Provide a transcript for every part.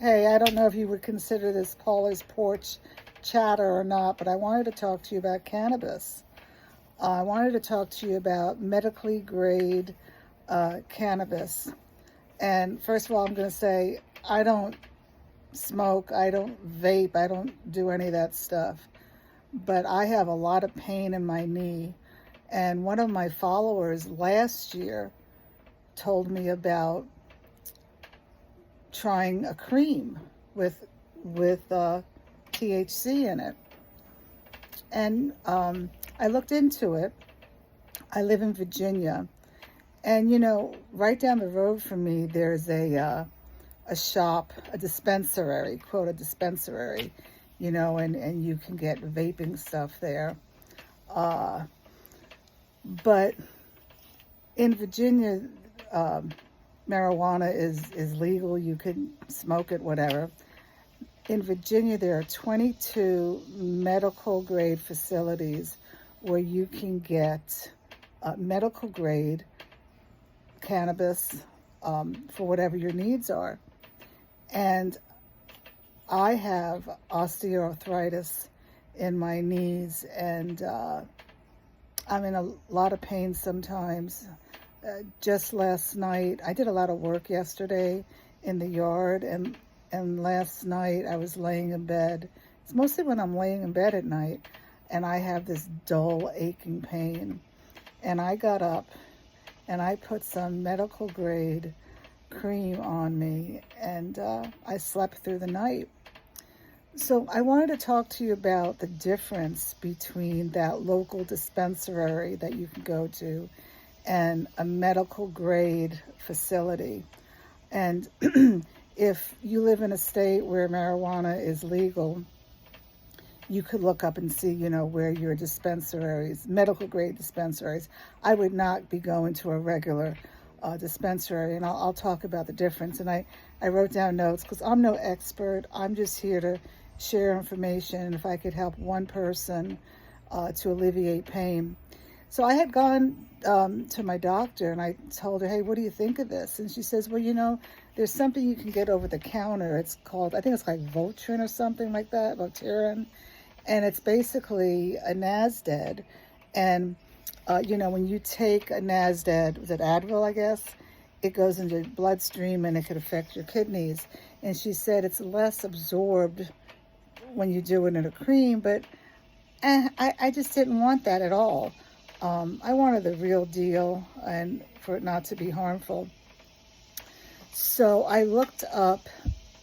Hey, I don't know if you would consider this Paula's Porch chatter or not, but I wanted to talk to you about cannabis. I wanted to talk to you about medically grade cannabis. And first of all, I'm going to say I don't smoke, I don't vape, I don't do any of that stuff. But I have a lot of pain in my knee. And one of my followers last year told me about trying a cream with THC in it, and I looked into it. I live in Virginia, and right down the road from me, there's a shop, a dispensary, quote a dispensary, and you can get vaping stuff there. Uh, but in Virginia, marijuana is legal. You can smoke it, whatever. In Virginia, there are 22 medical grade facilities where you can get medical grade cannabis for whatever your needs are. And I have osteoarthritis in my knees, and I'm in a lot of pain sometimes. Just last night, I did a lot of work yesterday in the yard, and last night I was laying in bed. It's mostly when I'm laying in bed at night, and I have this dull, aching pain. And I got up, and I put some medical grade cream on me, and I slept through the night. So I wanted to talk to you about the difference between that local dispensary that you can go to and a medical grade facility. And if you live in a state where marijuana is legal, you could look up and see, where your dispensaries, medical grade dispensaries. I would not be going to a regular dispensary, and I'll talk about the difference. And I wrote down notes because I'm no expert. I'm just here to share information. If I could help one person to alleviate pain. So I had gone to my doctor, and I told her, hey, what do you think of this? And she says, well, there's something you can get over the counter. It's called, I think it's like Voltaren or something like that, Voltaren. And it's basically a NASDAD. And, when you take a NASDAD, was it Advil, I guess, it goes into your bloodstream and it could affect your kidneys. And she said it's less absorbed when you do it in a cream, but I just didn't want that at all. I wanted the real deal and for it not to be harmful. So I looked up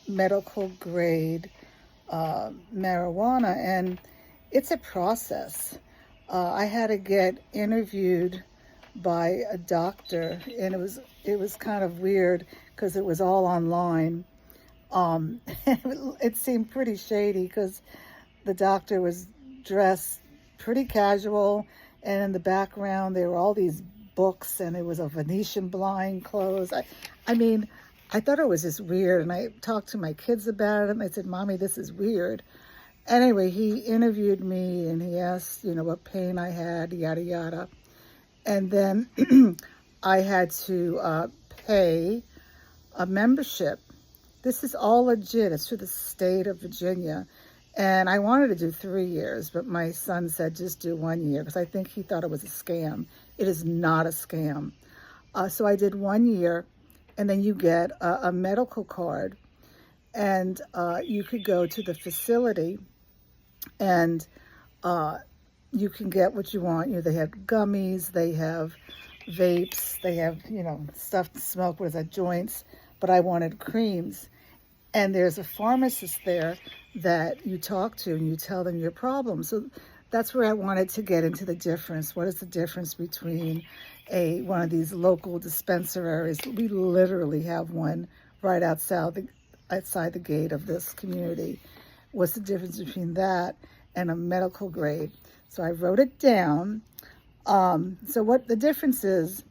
medical grade marijuana, and it's a process. I had to get interviewed by a doctor, and it was kind of weird because it was all online. It seemed pretty shady because the doctor was dressed pretty casual, and in the background there were all these books, and it was a Venetian blind clothes. I mean, I thought it was just weird, and I talked to my kids about it, and they said, Mommy, this is weird. Anyway, he interviewed me, and he asked, what pain I had, yada, yada. And then I had to pay a membership. This is all legit. It's through the state of Virginia. And I wanted to do 3 years, but my son said just do 1 year because I think he thought it was a scam. It is not a scam. So I did 1 year, and then you get a medical card, and you could go to the facility, and you can get what you want. They have gummies, they have vapes, they have, stuff to smoke, what is that, joints, but I wanted creams. And there's a pharmacist there that you talk to, and you tell them your problem. So that's where I wanted to get into the difference. What is the difference between one of these local dispensaries? We literally have one right outside the gate of this community. What's the difference between that and a medical grade? So I wrote it down. So what the difference is,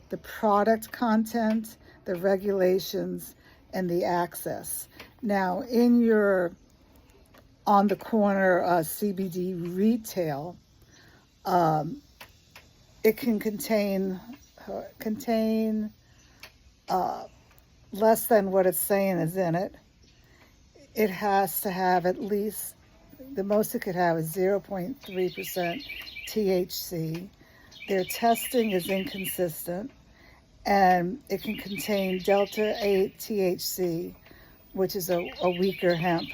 the product content, the regulations, and the access. Now, in your on the corner CBD retail, it can contain less than what it's saying is in it. it has to have at least, the most it could have is 0.3% THC. Their testing is inconsistent, and it can contain delta 8 THC, which is a weaker hemp.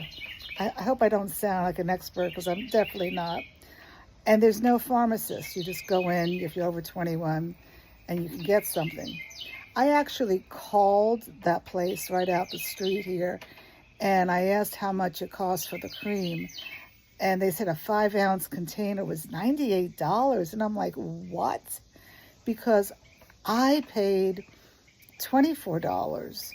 I hope I don't sound like an expert, because I'm definitely not. And there's no pharmacist. You just go in if you're over 21 and you can get something. I actually called that place right out the street here, and I asked how much it cost for the cream. And they said a 5-ounce container was $98. And I'm like, what? Because I paid $24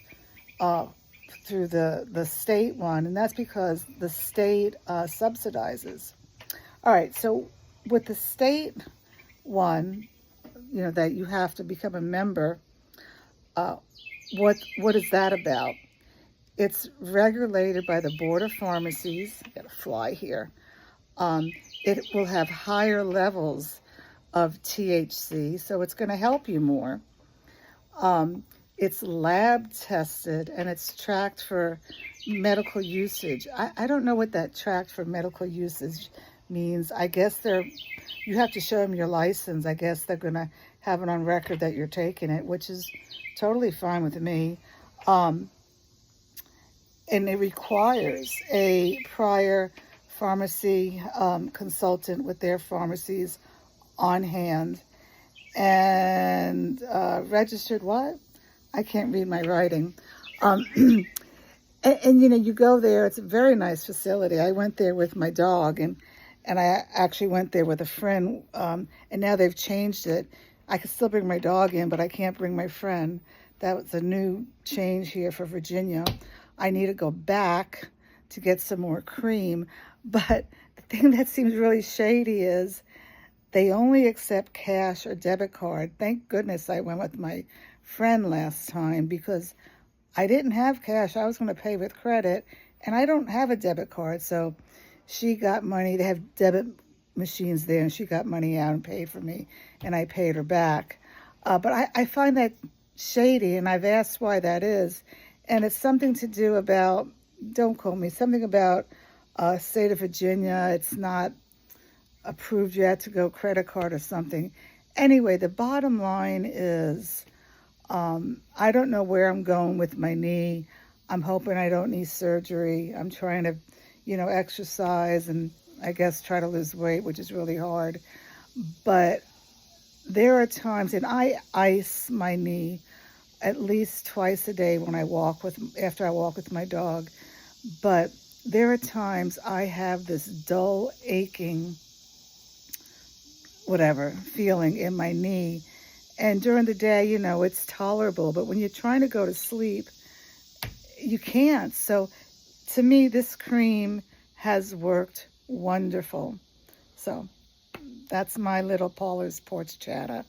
through the state one, and that's because the state subsidizes. All right, so with the state one, that you have to become a member, what is that about? It's regulated by the Board of Pharmacies. I got a fly here. It will have higher levels of THC, so it's going to help you more. It's lab tested, and it's tracked for medical usage. I don't know what that tracked for medical usage means. I guess you have to show them your license. I guess they're going to have it on record that you're taking it, which is totally fine with me. And it requires a prior pharmacy consultant with their pharmacies on hand, and registered what? I can't read my writing. And you go there. It's a very nice facility. I went there with my dog, and I actually went there with a friend, and now they've changed it. I can still bring my dog in, but I can't bring my friend. That was a new change here for Virginia. I need to go back to get some more cream. But the thing that seems really shady is they only accept cash or debit card. Thank goodness I went with my friend last time, because I didn't have cash. I was going to pay with credit, and I don't have a debit card. So she got money. They have debit machines there, and she got money out and paid for me, and I paid her back. But I find that shady, and I've asked why that is. And it's something to do about, don't quote me, something about state of Virginia. It's not approved yet to go credit card or something. Anyway, the bottom line is, I don't know where I'm going with my knee. I'm hoping I don't need surgery. I'm trying to, exercise and I guess try to lose weight, which is really hard. But there are times, and I ice my knee at least twice a day after I walk with my dog. But there are times I have this dull, aching, feeling in my knee. And during the day, it's tolerable. But when you're trying to go to sleep, you can't. So to me, this cream has worked wonderful. So that's my little Paula's Porch chatter.